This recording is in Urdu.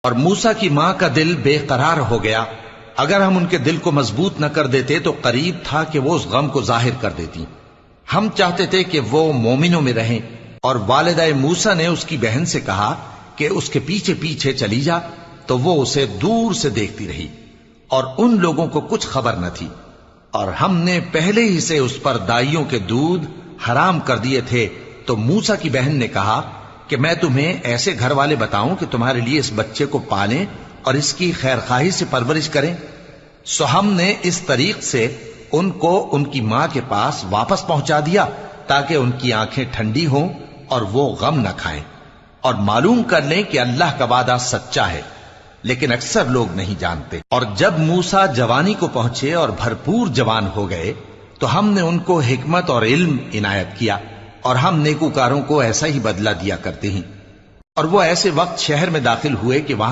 اور موسیٰ کی ماں کا دل بے قرار ہو گیا. اگر ہم ان کے دل کو مضبوط نہ کر دیتے تو قریب تھا کہ وہ اس غم کو ظاہر کر دیتی. ہم چاہتے تھے کہ وہ مومنوں میں رہیں. اور والدہ موسیٰ نے اس کی بہن سے کہا کہ اس کے پیچھے پیچھے چلی جا، تو وہ اسے دور سے دیکھتی رہی اور ان لوگوں کو کچھ خبر نہ تھی. اور ہم نے پہلے ہی سے اس پر دائیوں کے دودھ حرام کر دیے تھے. تو موسیٰ کی بہن نے کہا کہ میں تمہیں ایسے گھر والے بتاؤں کہ تمہارے لیے اس بچے کو پالیں اور اس کی خیرخواہی سے پرورش کریں. سو ہم نے اس طریق سے ان کو ان کی ماں کے پاس واپس پہنچا دیا تاکہ ان کی آنکھیں ٹھنڈی ہوں اور وہ غم نہ کھائیں اور معلوم کر لیں کہ اللہ کا وعدہ سچا ہے. لیکن اکثر لوگ نہیں جانتے. اور جب موسیٰ جوانی کو پہنچے اور بھرپور جوان ہو گئے تو ہم نے ان کو حکمت اور علم عنایت کیا، اور ہم نیکوکاروں کو ایسا ہی بدلہ دیا کرتے ہیں. اور وہ ایسے وقت شہر میں داخل ہوئے کہ وہاں